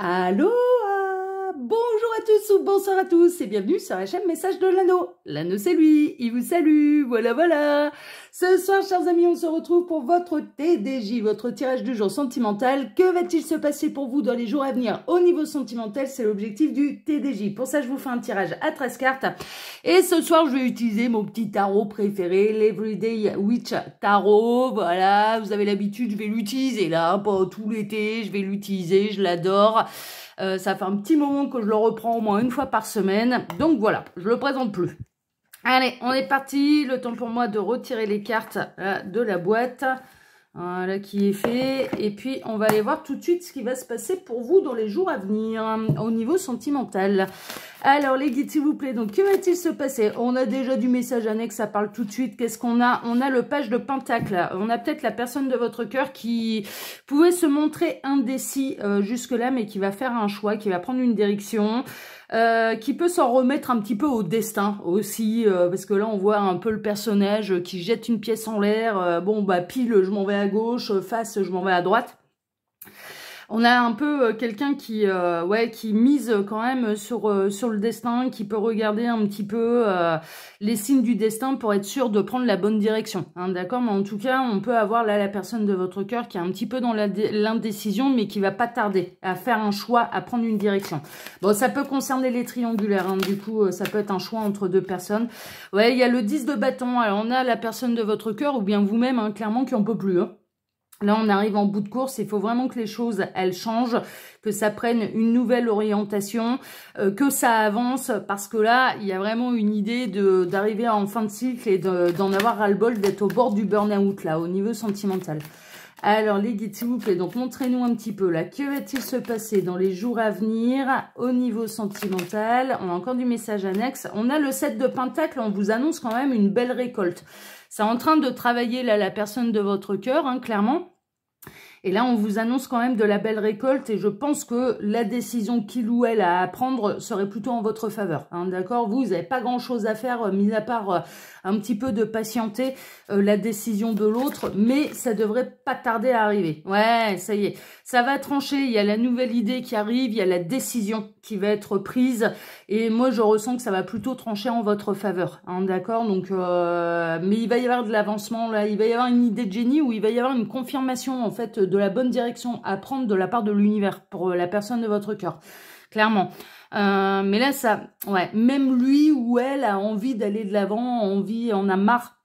Allô, bonjour à tous ou bonsoir à tous et bienvenue sur la chaîne Message de l'Anneau. L'Anneau c'est lui, il vous salue, voilà. Ce soir, chers amis, on se retrouve pour votre TDJ, votre tirage du jour sentimental. Que va-t-il se passer pour vous dans les jours à venir au niveau sentimental? C'est l'objectif du TDJ. Pour ça, je vous fais un tirage à 13 cartes. Et ce soir, je vais utiliser mon petit tarot préféré, l'Everyday Witch Tarot. Voilà, vous avez l'habitude, je vais l'utiliser là, pas tout l'été, je vais l'utiliser, je l'adore. Ça fait un petit moment que je le reprends au moins une fois par semaine. Donc voilà, je le présente plus. Allez, on est parti. Le temps pour moi de retirer les cartes de la boîte. Voilà qui est fait. Et puis, on va aller voir tout de suite ce qui va se passer pour vous dans les jours à venir au niveau sentimental. Alors, les guides, s'il vous plaît. Donc, que va-t-il se passer? On a déjà du message annexe, ça parle tout de suite. Qu'est-ce qu'on a? On a le page de Pentacle. On a peut-être la personne de votre cœur qui pouvait se montrer indécis jusque-là, mais qui va faire un choix, qui va prendre une direction. Qui peut s'en remettre un petit peu au destin aussi, parce que là on voit un peu le personnage qui jette une pièce en l'air, bon bah pile je m'en vais à gauche, face je m'en vais à droite. On a un peu quelqu'un qui mise quand même sur le destin, qui peut regarder un petit peu les signes du destin pour être sûr de prendre la bonne direction. Hein, d'accord, mais en tout cas, on peut avoir là la personne de votre cœur qui est un petit peu dans l'indécision, mais qui va pas tarder à faire un choix, à prendre une direction. Bon, ça peut concerner les triangulaires, hein, du coup, ça peut être un choix entre deux personnes. Ouais, il y a le 10 de bâton. Alors, on a la personne de votre cœur ou bien vous-même, hein, clairement, qui en peut plus. Hein. Là, on arrive en bout de course, il faut vraiment que les choses, elles changent, que ça prenne une nouvelle orientation, que ça avance, parce que là, il y a vraiment une idée d'arriver en fin de cycle et d'en avoir ras-le-bol, d'être au bord du burn-out, là, au niveau sentimental. Alors, les guides, s'il vous plaît, donc montrez-nous un petit peu, là, que va-t-il se passer dans les jours à venir au niveau sentimental? On a encore du message annexe. On a le 7 de Pentacle, on vous annonce quand même une belle récolte. C'est en train de travailler, là, la personne de votre cœur, hein, clairement. Et là, on vous annonce quand même de la belle récolte et je pense que la décision qu'il ou elle a à prendre serait plutôt en votre faveur. Hein, d'accord? Vous n'avez pas grand-chose à faire, mis à part un petit peu de patienter la décision de l'autre, mais ça devrait pas tarder à arriver. Ouais, ça y est, ça va trancher. Il y a la nouvelle idée qui arrive, il y a la décision qui va être prise et moi, je ressens que ça va plutôt trancher en votre faveur. Hein, d'accord? Donc, mais il va y avoir de l'avancement, là. Il va y avoir une idée de génie ou il va y avoir une confirmation, en fait, de la bonne direction à prendre de la part de l'univers pour la personne de votre cœur, clairement. Mais là, ça, ouais, même lui ou elle a envie d'aller de l'avant, en a marre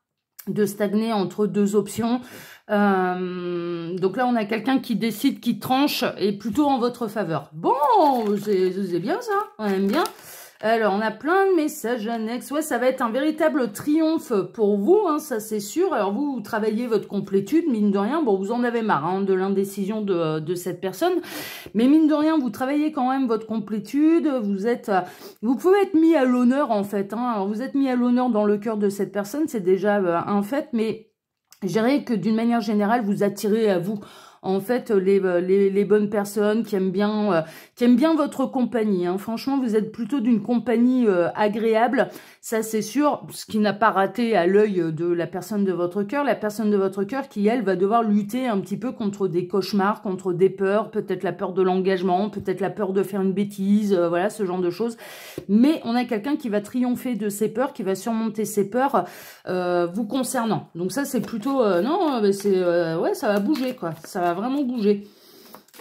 de stagner entre deux options. Donc là, on a quelqu'un qui décide, qui tranche, et plutôt en votre faveur. Bon, c'est bien ça, on aime bien. Alors, on a plein de messages annexes. Ouais, ça va être un véritable triomphe pour vous, hein, ça c'est sûr. Alors, vous travaillez votre complétude, mine de rien. Bon, vous en avez marre hein, de l'indécision de cette personne. Mais mine de rien, vous travaillez quand même votre complétude. Vous pouvez être mis à l'honneur, en fait. Hein. Alors, vous êtes mis à l'honneur dans le cœur de cette personne, c'est déjà un fait. Mais je dirais que d'une manière générale, vous attirez à vous en fait les bonnes personnes qui aiment bien votre compagnie. Hein. Franchement, vous êtes plutôt d'une compagnie agréable, ça c'est sûr, ce qui n'a pas raté à l'œil de la personne de votre cœur. La personne de votre cœur qui, elle, va devoir lutter un petit peu contre des cauchemars, contre des peurs, peut-être la peur de l'engagement, peut-être la peur de faire une bêtise, voilà, ce genre de choses. Mais on a quelqu'un qui va triompher de ses peurs, qui va surmonter ses peurs vous concernant. Donc ça, c'est plutôt... ouais, ça va bouger, quoi. Ça va vraiment bouger.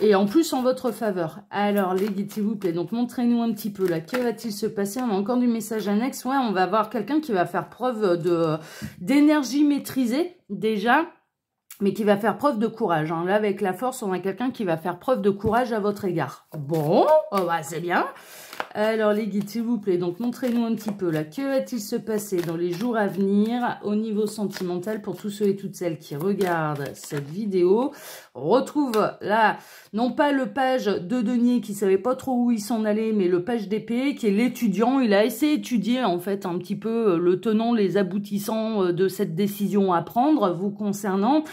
Et en plus, en votre faveur. Alors, les guides, s'il vous plaît, donc montrez-nous un petit peu, là. Que va-t-il se passer? On a encore du message annexe. Ouais, on va avoir quelqu'un qui va faire preuve d'énergie maîtrisée, déjà, mais qui va faire preuve de courage. Hein. Là, avec la force, on a quelqu'un qui va faire preuve de courage à votre égard. Bon, oh bah, c'est bien. Alors, les guides, s'il vous plaît, donc montrez-nous un petit peu, là. Que va-t-il se passer dans les jours à venir au niveau sentimental pour tous ceux et toutes celles qui regardent cette vidéo? On retrouve là, non pas le page de denier qui savait pas trop où il s'en allait, mais le page d'épée qui est l'étudiant. Il a essayé d'étudier, en fait, un petit peu le tenant, les aboutissants de cette décision à prendre vous concernant.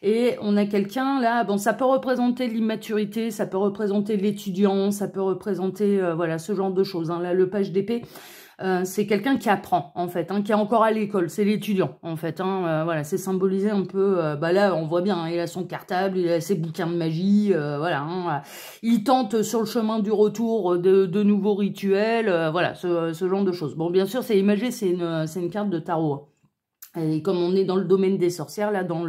Et on a quelqu'un là, bon, ça peut représenter l'immaturité, ça peut représenter l'étudiant, ça peut représenter, voilà, ce genre de choses. Hein. Là, le page d'épée, c'est quelqu'un qui apprend, en fait, hein, qui est encore à l'école, c'est l'étudiant, en fait. Hein, voilà, c'est symbolisé un peu, bah là, on voit bien, hein, il a son cartable, il a ses bouquins de magie, voilà. Hein, il tente sur le chemin du retour de nouveaux rituels, voilà, ce genre de choses. Bon, bien sûr, c'est imagé, c'est une carte de tarot. Et comme on est dans le domaine des sorcières, là, dans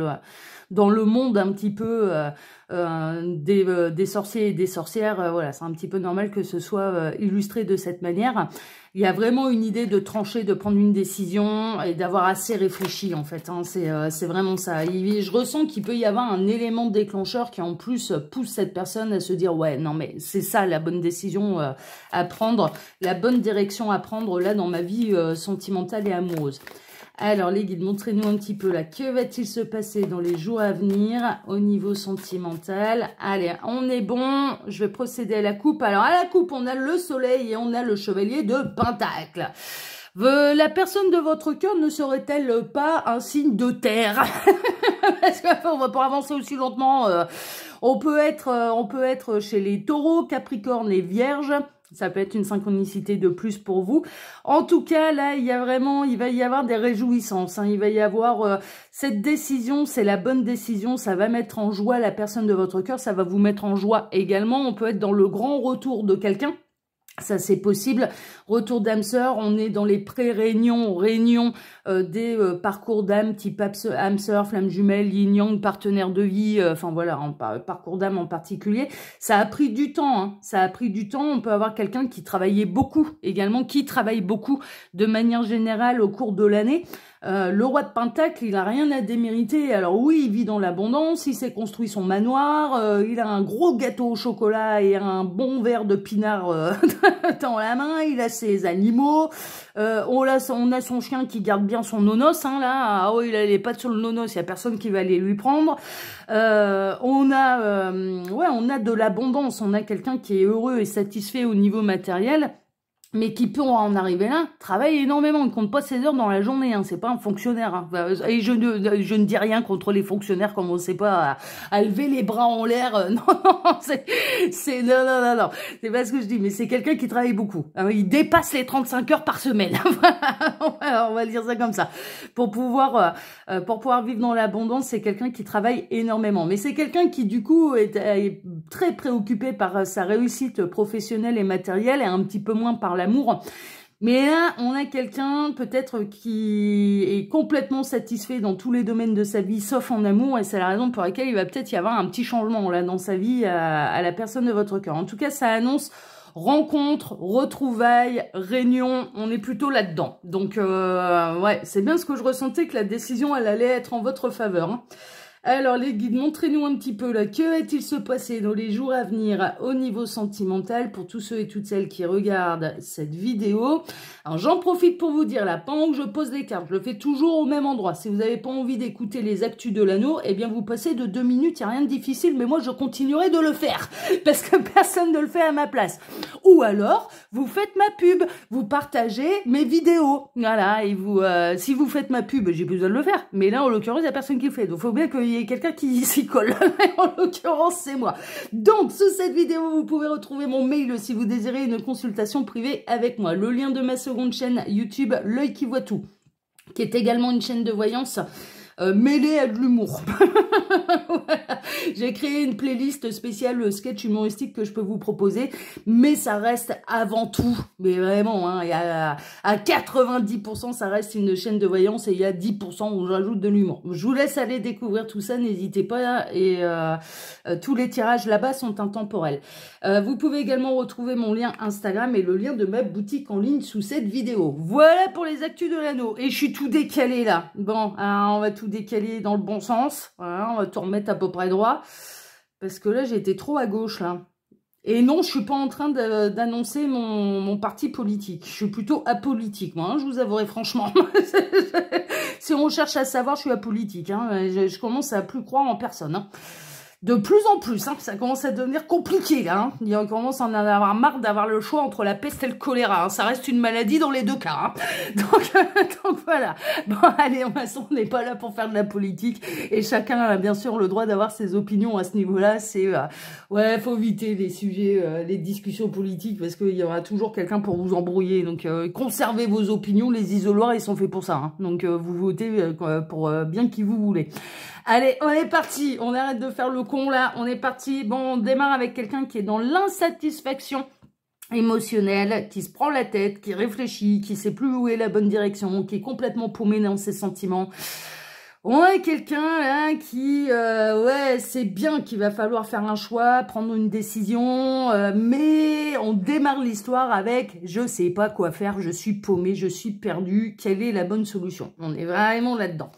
le monde un petit peu des sorciers et des sorcières, voilà, c'est un petit peu normal que ce soit illustré de cette manière. Il y a vraiment une idée de trancher, de prendre une décision et d'avoir assez réfléchi, en fait. Hein, c'est vraiment ça. Je ressens qu'il peut y avoir un élément déclencheur qui, en plus, pousse cette personne à se dire « Ouais, non, mais c'est ça la bonne décision à prendre, la bonne direction à prendre, là, dans ma vie sentimentale et amoureuse. » Alors, les guides, montrez-nous un petit peu, là, que va-t-il se passer dans les jours à venir au niveau sentimental? Allez, on est bon, je vais procéder à la coupe. Alors, à la coupe, on a le soleil et on a le chevalier de Pentacle. La personne de votre cœur ne serait-elle pas un signe de terre? Parce qu'on va pas avancer aussi lentement. On peut être chez les taureaux, capricornes et vierges. Ça peut être une synchronicité de plus pour vous. En tout cas, là, il va y avoir des réjouissances. Hein. Il va y avoir cette décision, c'est la bonne décision. Ça va mettre en joie la personne de votre cœur. Ça va vous mettre en joie également. On peut être dans le grand retour de quelqu'un. Ça, c'est possible. Retour d'âme sœur, on est dans les réunions des parcours d'âme type âme sœur, flamme jumelle, yin yang, partenaire de vie, enfin voilà, parcours d'âme en particulier. Ça a pris du temps, hein. Ça a pris du temps. On peut avoir quelqu'un qui travaillait beaucoup également, qui travaille beaucoup de manière générale au cours de l'année. Le roi de Pentacle, il a rien à démériter. Alors oui, il vit dans l'abondance, il s'est construit son manoir, il a un gros gâteau au chocolat et un bon verre de pinard dans la main, il a ses animaux, on a son chien qui garde bien son nonos, hein, là, ah oui, il a les pattes sur le nonos, il n'y a personne qui va aller lui prendre. On a de l'abondance, on a quelqu'un qui est heureux et satisfait au niveau matériel. Mais qui peut en arriver là, travaille énormément, il ne compte pas ses heures dans la journée, hein, c'est pas un fonctionnaire. Hein. Et je ne dis rien contre les fonctionnaires, comme on ne sait pas à lever les bras en l'air. Non, non, non, c'est pas ce que je dis, mais c'est quelqu'un qui travaille beaucoup. Hein, il dépasse les 35 heures par semaine. Voilà, on va dire ça comme ça. Pour pouvoir vivre dans l'abondance, c'est quelqu'un qui travaille énormément. Mais c'est quelqu'un qui, du coup, est très préoccupé par sa réussite professionnelle et matérielle et un petit peu moins par l'amour. Mais là, on a quelqu'un peut-être qui est complètement satisfait dans tous les domaines de sa vie, sauf en amour, et c'est la raison pour laquelle il va peut-être y avoir un petit changement là dans sa vie à la personne de votre cœur. En tout cas, ça annonce rencontre, retrouvailles, réunion, on est plutôt là-dedans. Donc, ouais, c'est bien ce que je ressentais, que la décision, elle allait être en votre faveur. Hein. Alors les guides, montrez-nous un petit peu là, que va-t-il se passer dans les jours à venir au niveau sentimental pour tous ceux et toutes celles qui regardent cette vidéo. Alors j'en profite pour vous dire là, pendant que je pose les cartes, je le fais toujours au même endroit. Si vous n'avez pas envie d'écouter les actus de l'anneau, eh bien vous passez de 2 minutes, il n'y a rien de difficile, mais moi je continuerai de le faire, parce que personne ne le fait à ma place. Ou alors, vous faites ma pub, vous partagez mes vidéos, voilà, et vous, si vous faites ma pub, j'ai plus besoin de le faire, mais là en l'occurrence, il n'y a personne qui le fait, donc il faut bien qu'il y ait quelqu'un qui s'y colle, en l'occurrence c'est moi. Donc sous cette vidéo, vous pouvez retrouver mon mail si vous désirez une consultation privée avec moi, le lien de ma seconde chaîne YouTube, L'œil qui voit tout, qui est également une chaîne de voyance mêlée à de l'humour. Voilà. J'ai créé une playlist spéciale sketch humoristique que je peux vous proposer, mais ça reste avant tout, mais vraiment, hein, à 90%, ça reste une chaîne de voyance et il y a 10% où j'ajoute de l'humour. Je vous laisse aller découvrir tout ça, n'hésitez pas, et tous les tirages là-bas sont intemporels. Vous pouvez également retrouver mon lien Instagram et le lien de ma boutique en ligne sous cette vidéo. Voilà pour les actus de l'anneau, et je suis tout décalé là. Bon, on va tout décaler dans le bon sens, voilà, on va tout remettre à peu près droit, parce que là j'ai été trop à gauche là. Et non, je suis pas en train d'annoncer mon parti politique, je suis plutôt apolitique moi, hein, je vous avouerai franchement. Si on cherche à savoir, je suis apolitique, hein, je commence à plus croire en personne, hein. de plus en plus, hein, ça commence à devenir compliqué là. Hein. Il commence à en avoir marre d'avoir le choix entre la peste et le choléra. Hein. Ça reste une maladie dans les deux cas. Hein. Donc voilà. Bon allez, on n'est pas là pour faire de la politique et chacun a bien sûr le droit d'avoir ses opinions à ce niveau-là. C'est ouais, faut éviter les sujets, les discussions politiques parce qu'il y aura toujours quelqu'un pour vous embrouiller. Donc conservez vos opinions. Les isoloirs ils sont faits pour ça. Hein. Donc vous votez pour bien qui vous voulez. Allez, on est parti. On arrête de faire le con là. On est parti. Bon, on démarre avec quelqu'un qui est dans l'insatisfaction émotionnelle, qui se prend la tête, qui réfléchit, qui sait plus où est la bonne direction, qui est complètement paumé dans ses sentiments. On a quelqu'un là qui, ouais, c'est bien qu'il va falloir faire un choix, prendre une décision, mais on démarre l'histoire avec « je sais pas quoi faire, je suis paumé, je suis perdu, quelle est la bonne solution ?» On est vraiment là-dedans.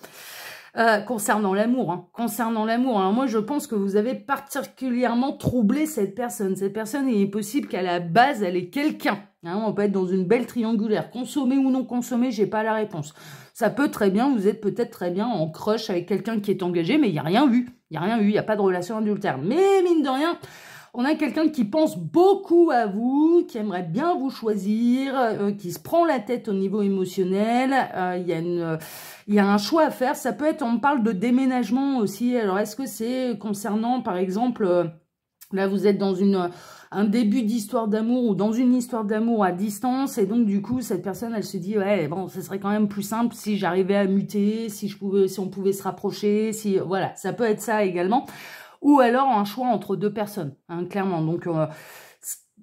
Concernant l'amour, hein. Concernant l'amour, alors moi je pense que vous avez particulièrement troublé cette personne. Cette personne, il est possible qu'à la base, elle est quelqu'un. Hein, on peut être dans une belle triangulaire. Consommer ou non consommer, j'ai pas la réponse. Ça peut très bien, vous êtes peut-être très bien en crush avec quelqu'un qui est engagé, mais il n'y a rien eu. Il n'y a rien eu, il n'y a pas de relation adultère. Mais mine de rien, on a quelqu'un qui pense beaucoup à vous, qui aimerait bien vous choisir, qui se prend la tête au niveau émotionnel. Il y a un choix à faire. Ça peut être, on parle de déménagement aussi. Alors, est-ce que c'est concernant, par exemple, là, vous êtes dans un début d'histoire d'amour ou dans une histoire d'amour à distance et donc, du coup, cette personne, elle se dit, ouais, bon, ce serait quand même plus simple si j'arrivais à muter, si on pouvait se rapprocher, si, voilà, ça peut être ça également. Ou alors un choix entre deux personnes, hein, clairement. Donc,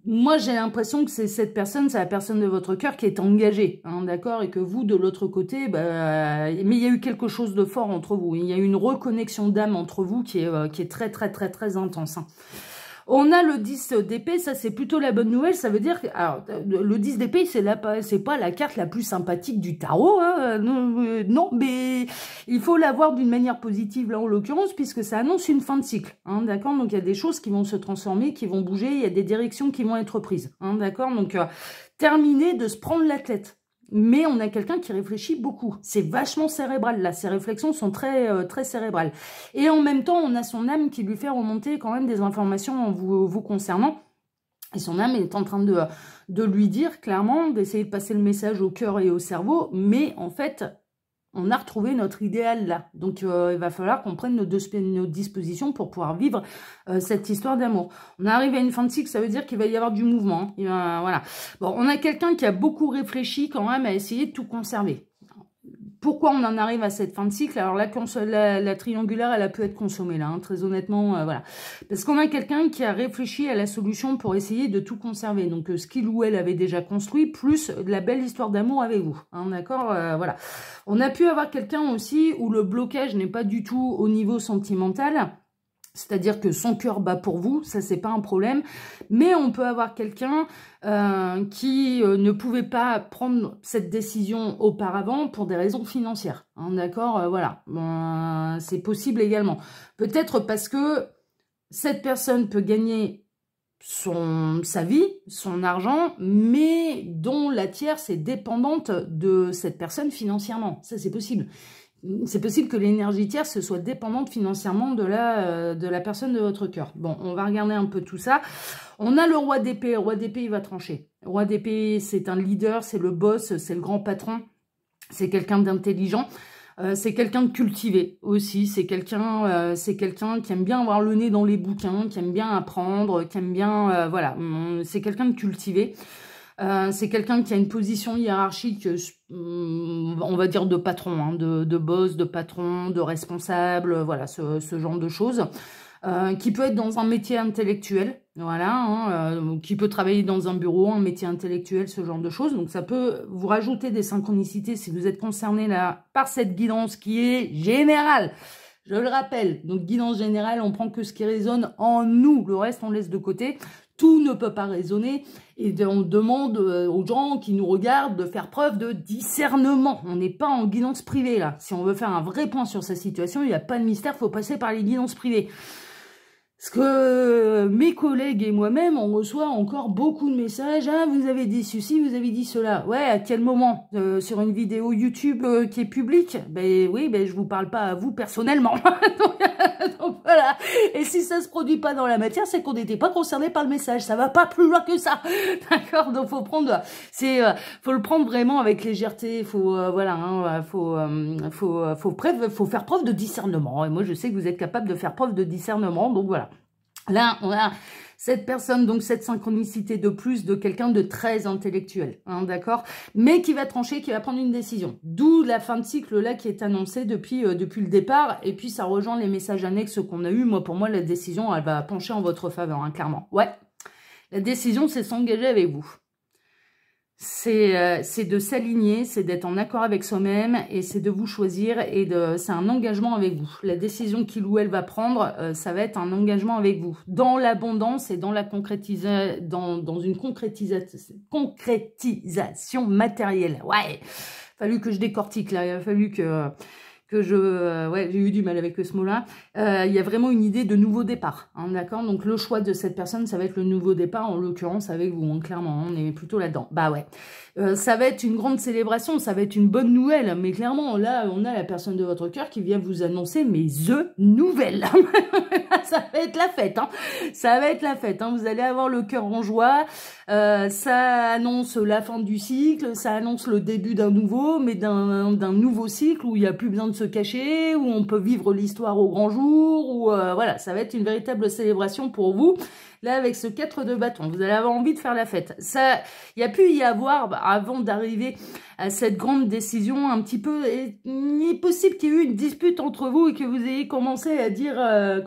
moi, j'ai l'impression que c'est cette personne, c'est la personne de votre cœur qui est engagée, hein, d'accord. Et que vous, de l'autre côté, mais il y a eu quelque chose de fort entre vous. Il y a eu une reconnexion d'âme entre vous qui est très, très, très, très intense. Hein. On a le 10 d'épée, ça c'est plutôt la bonne nouvelle, ça veut dire que alors, le 10 d'épée, c'est pas la carte la plus sympathique du tarot, hein, non, mais il faut la voir d'une manière positive là en l'occurrence, puisque ça annonce une fin de cycle, hein, d'accord. Donc il y a des choses qui vont se transformer, qui vont bouger, il y a des directions qui vont être prises, hein, d'accord. Donc terminer de se prendre la tête. Mais on a quelqu'un qui réfléchit beaucoup. C'est vachement cérébral, là. Ses réflexions sont très, très cérébrales. Et en même temps, on a son âme qui lui fait remonter quand même des informations vous concernant. Et son âme est en train de lui dire, clairement, d'essayer de passer le message au cœur et au cerveau. Mais en fait, on a retrouvé notre idéal là. Donc, il va falloir qu'on prenne nos dispositions pour pouvoir vivre cette histoire d'amour. On arrive à une fin de cycle, ça veut dire qu'il va y avoir du mouvement. Hein. Voilà. Bon, on a quelqu'un qui a beaucoup réfléchi quand même à essayer de tout conserver. Pourquoi on en arrive à cette fin de cycle? Alors la triangulaire, elle a pu être consommée là, hein, très honnêtement, voilà. Parce qu'on a quelqu'un qui a réfléchi à la solution pour essayer de tout conserver. Donc ce qu'il ou elle avait déjà construit, plus de la belle histoire d'amour avec vous. Hein, d'accord, voilà. On a pu avoir quelqu'un aussi où le blocage n'est pas du tout au niveau sentimental. C'est-à-dire que son cœur bat pour vous, ça c'est pas un problème, mais on peut avoir quelqu'un qui ne pouvait pas prendre cette décision auparavant pour des raisons financières, hein, d'accord, voilà, c'est possible également. Peut-être parce que cette personne peut gagner sa vie, son argent, mais dont la tierce est dépendante de cette personne financièrement, ça c'est possible. C'est possible que l'énergie tierce soit dépendante financièrement de la personne de votre cœur. Bon, on va regarder un peu tout ça. On a le roi d'épée. Le roi d'épée, il va trancher. Le roi d'épée, c'est un leader, c'est le boss, c'est le grand patron. C'est quelqu'un d'intelligent. C'est quelqu'un de cultivé aussi. C'est quelqu'un qui aime bien avoir le nez dans les bouquins, qui aime bien apprendre, qui aime bien... voilà, c'est quelqu'un de cultivé. C'est quelqu'un qui a une position hiérarchique, on va dire de patron, hein, de boss, de patron, de responsable, voilà, ce genre de choses. Qui peut être dans un métier intellectuel, voilà, hein, qui peut travailler dans un bureau, un métier intellectuel, ce genre de choses. Donc ça peut vous rajouter des synchronicités si vous êtes concerné là par cette guidance qui est générale. Je le rappelle, donc guidance générale, on prend que ce qui résonne en nous, le reste on laisse de côté. Tout ne peut pas résonner et on demande aux gens qui nous regardent de faire preuve de discernement. On n'est pas en guidance privée là. Si on veut faire un vrai point sur sa situation, il n'y a pas de mystère, il faut passer par les guidances privées. Parce que mes collègues et moi-même, on reçoit encore beaucoup de messages. Ah, vous avez dit ceci, vous avez dit cela. Ouais, à quel moment? Sur une vidéo YouTube qui est publique? Ben oui, ben je vous parle pas à vous personnellement. donc voilà. Et si ça se produit pas dans la matière, c'est qu'on n'était pas concerné par le message. Ça va pas plus loin que ça. D'accord? Donc faut prendre, faut le prendre vraiment avec légèreté. Faut, voilà, hein, faut faire preuve de discernement. Et moi, je sais que vous êtes capable de faire preuve de discernement. Donc voilà. Là, on a cette personne, donc cette synchronicité de plus de quelqu'un de très intellectuel, hein, d'accord, mais qui va trancher, qui va prendre une décision. D'où la fin de cycle là qui est annoncée depuis le départ, et puis ça rejoint les messages annexes qu'on a eu. Moi, pour moi, la décision, elle va pencher en votre faveur, hein, clairement. Ouais, la décision, c'est s'engager avec vous. C'est de s'aligner, c'est d'être en accord avec soi-même et c'est de vous choisir et c'est un engagement avec vous. La décision qu'il ou elle va prendre, ça va être un engagement avec vous. Dans l'abondance et dans la dans une concrétisation matérielle. Ouais, fallu que je décortique là, il a fallu que ouais, j'ai eu du mal avec ce mot-là. Il y a vraiment une idée de nouveau départ, hein, d'accord. Donc le choix de cette personne, ça va être le nouveau départ, en l'occurrence avec vous, hein, clairement, on est plutôt là-dedans. Bah ouais, ça va être une grande célébration, ça va être une bonne nouvelle, mais clairement, là, on a la personne de votre cœur qui vient vous annoncer, mais nouvelle. Ça va être la fête, hein. Ça va être la fête, hein. Vous allez avoir le cœur en joie. Ça annonce la fin du cycle, ça annonce le début d'un nouveau, mais d'un nouveau cycle où il n'y a plus besoin de se cacher, où on peut vivre l'histoire au grand jour, où voilà, ça va être une véritable célébration pour vous. Là, avec ce 4 de bâton, vous allez avoir envie de faire la fête. Ça, il y a pu y avoir, avant d'arriver à cette grande décision, un petit peu, il est possible qu'il y ait eu une dispute entre vous et que vous ayez commencé à dire à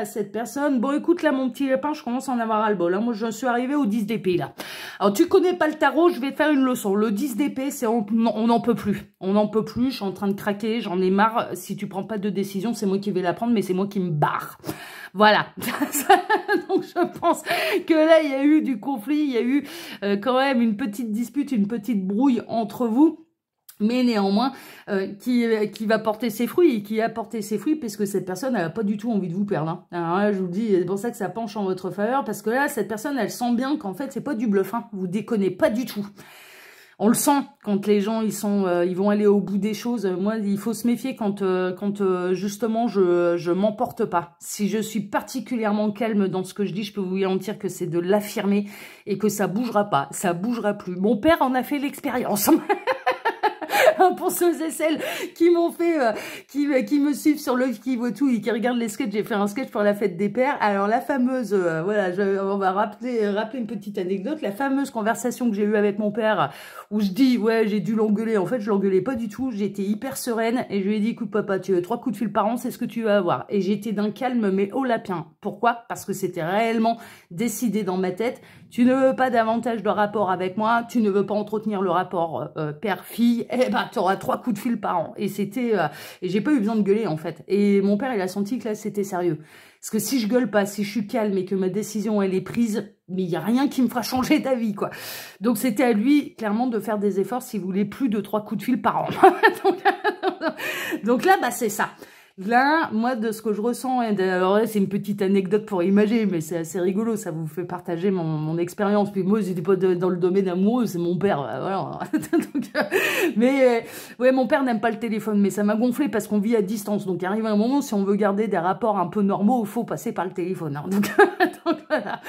cette personne, bon, écoute, là, mon petit lapin, je commence à en avoir ras-le-bol. Hein. Moi, je suis arrivée au 10 d'épée, là. Alors, tu connais pas le tarot, je vais te faire une leçon. Le 10 d'épée, c'est on n'en peut plus. On n'en peut plus, je suis en train de craquer, j'en ai marre. Si tu prends pas de décision, c'est moi qui vais la prendre, mais c'est moi qui me barre. Voilà. Donc, je pense que là, il y a eu du conflit, il y a eu quand même une petite dispute, une petite brouille entre vous. Mais néanmoins, qui va porter ses fruits, et qui a porté ses fruits, parce que cette personne, elle n'a pas du tout envie de vous perdre. Hein. Alors là, je vous le dis, c'est pour ça que ça penche en votre faveur, parce que là, cette personne, elle sent bien qu'en fait, c'est pas du bluff, hein. Vous déconnez pas du tout. On le sent quand les gens ils vont aller au bout des choses. Moi, il faut se méfier quand justement je m'emporte pas. Si je suis particulièrement calme dans ce que je dis, je peux vous garantir que c'est de l'affirmer et que ça bougera pas, ça bougera plus. Mon père en a fait l'expérience. Pour ceux et celles qui m'ont fait, qui me suivent sur le qui vaut tout et qui regardent les sketchs, j'ai fait un sketch pour la fête des pères. Alors la fameuse, voilà, on va rappeler une petite anecdote, la fameuse conversation que j'ai eue avec mon père où je dis, ouais, j'ai dû l'engueuler. En fait, je l'engueulais pas du tout, j'étais hyper sereine et je lui ai dit, écoute papa, tu as 3 coups de fil par an, c'est ce que tu vas avoir. Et j'étais d'un calme mais au lapin. Pourquoi? Parce que c'était réellement décidé dans ma tête. Tu ne veux pas davantage de rapport avec moi, tu ne veux pas entretenir le rapport père-fille, eh ben tu auras 3 coups de fil par an. Et c'était, et j'ai pas eu besoin de gueuler en fait. Et mon père, il a senti que là c'était sérieux. Parce que si je gueule pas, si je suis calme et que ma décision elle est prise, mais il y a rien qui me fera changer d'avis quoi. Donc c'était à lui clairement de faire des efforts s'il voulait plus de 3 coups de fil par an. donc là, bah c'est ça. Là, moi, de ce que je ressens, alors là, c'est une petite anecdote pour imager, mais c'est assez rigolo, ça vous fait partager mon expérience. Puis moi, j'étais pas dans le domaine amoureux, c'est mon père, voilà. Donc, mais ouais, mon père n'aime pas le téléphone, mais ça m'a gonflé parce qu'on vit à distance. Donc, il arrive un moment, si on veut garder des rapports un peu normaux, il faut passer par le téléphone. Hein. Donc voilà.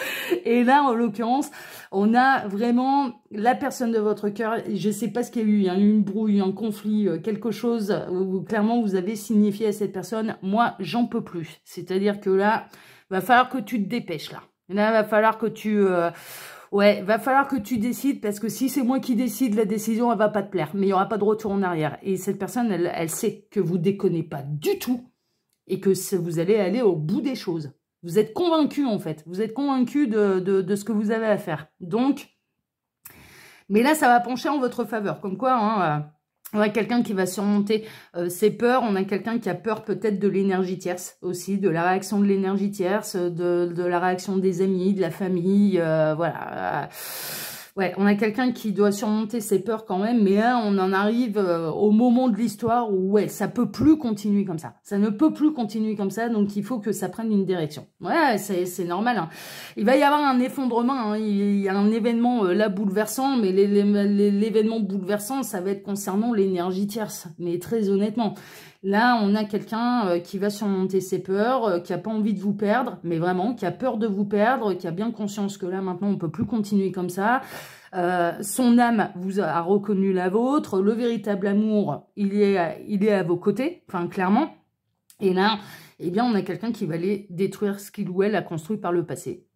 Et là, en l'occurrence, on a vraiment la personne de votre cœur. Je sais pas ce qu'il y a eu, il y a eu une brouille, un conflit, quelque chose où clairement vous avez signifié à cette personne, moi, j'en peux plus. C'est-à-dire que là, va falloir que tu te dépêches là. Là, va falloir que tu ouais, va falloir que tu décides parce que si c'est moi qui décide, la décision, elle va pas te plaire. Mais il n'y aura pas de retour en arrière. Et cette personne, elle sait que vous déconnez pas du tout et que vous allez aller au bout des choses. Vous êtes convaincu en fait. Vous êtes convaincu de ce que vous avez à faire. Donc, mais là, ça va pencher en votre faveur. Comme quoi, hein, on a quelqu'un qui va surmonter ses peurs. On a quelqu'un qui a peur peut-être de l'énergie tierce aussi, de la réaction de l'énergie tierce, de la réaction des amis, de la famille. Voilà. Ouais, on a quelqu'un qui doit surmonter ses peurs quand même, mais là, on en arrive au moment de l'histoire où, ouais, ça peut plus continuer comme ça. Ça ne peut plus continuer comme ça, donc il faut que ça prenne une direction. Ouais, c'est normal. Hein. Il va y avoir un effondrement, hein. Il y a un événement là bouleversant, mais l'événement bouleversant, ça va être concernant l'énergie tierce. Mais très honnêtement, là, on a quelqu'un qui va surmonter ses peurs, qui a pas envie de vous perdre, mais vraiment, qui a peur de vous perdre, qui a bien conscience que là, maintenant, on peut plus continuer comme ça. Son âme vous a reconnu la vôtre, le véritable amour, il est à vos côtés, enfin, clairement. Et là, eh bien, on a quelqu'un qui va aller détruire ce qu'il ou elle a construit par le passé.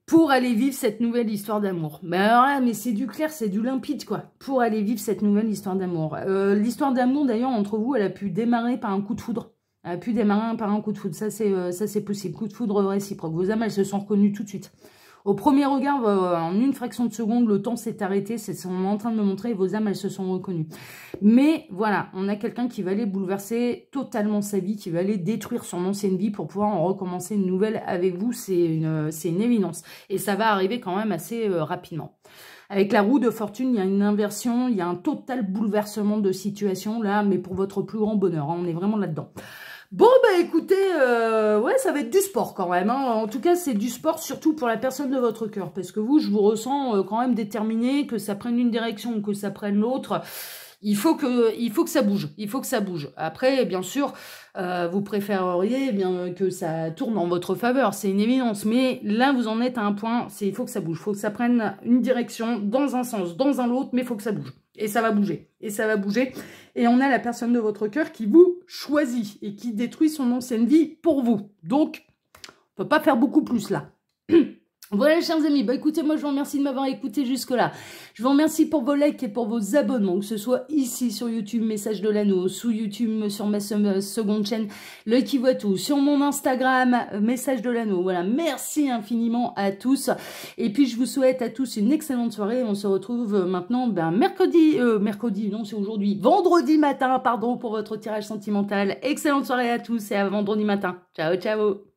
Pour aller vivre cette nouvelle histoire d'amour. Mais alors là, mais c'est du clair, c'est du limpide, quoi. Pour aller vivre cette nouvelle histoire d'amour. L'histoire d'amour, d'ailleurs, entre vous, elle a pu démarrer par un coup de foudre. Elle a pu démarrer par un coup de foudre. Ça, c'est possible. Coup de foudre réciproque. Vos âmes, elles se sont reconnues tout de suite. Au premier regard, en une fraction de seconde, le temps s'est arrêté. C'est ce qu'on est en train de me montrer. Et vos âmes, elles se sont reconnues. Mais voilà, on a quelqu'un qui va aller bouleverser totalement sa vie, qui va aller détruire son ancienne vie pour pouvoir en recommencer une nouvelle avec vous. C'est une évidence. Et ça va arriver quand même assez rapidement. Avec la roue de fortune, il y a une inversion, il y a un total bouleversement de situation là, mais pour votre plus grand bonheur. Hein, on est vraiment là-dedans. Bon, bah écoutez, ouais, ça va être du sport quand même. Hein. En tout cas, c'est du sport surtout pour la personne de votre cœur. Parce que vous, je vous ressens quand même déterminé, que ça prenne une direction ou que ça prenne l'autre. Il faut que ça bouge. Il faut que ça bouge. Après, bien sûr, vous préféreriez bien que ça tourne en votre faveur. C'est une évidence. Mais là, vous en êtes à un point. Il faut que ça bouge. Il faut que ça prenne une direction dans un sens, dans un autre. Mais il faut que ça bouge. Et ça va bouger. Et ça va bouger. Et on a la personne de votre cœur qui vous choisit et qui détruit son ancienne vie pour vous. Donc, on ne peut pas faire beaucoup plus là. Voilà, chers amis, bah écoutez, moi je vous remercie de m'avoir écouté jusque-là. Je vous remercie pour vos likes et pour vos abonnements, que ce soit ici sur YouTube, Message de l'Anneau, sous YouTube, sur ma seconde chaîne, L'Œil qui voit tout, sur mon Instagram, Message de l'Anneau. Voilà, merci infiniment à tous. Et puis je vous souhaite à tous une excellente soirée. On se retrouve maintenant mercredi, non c'est aujourd'hui, vendredi matin, pardon, pour votre tirage sentimental. Excellente soirée à tous et à vendredi matin. Ciao, ciao.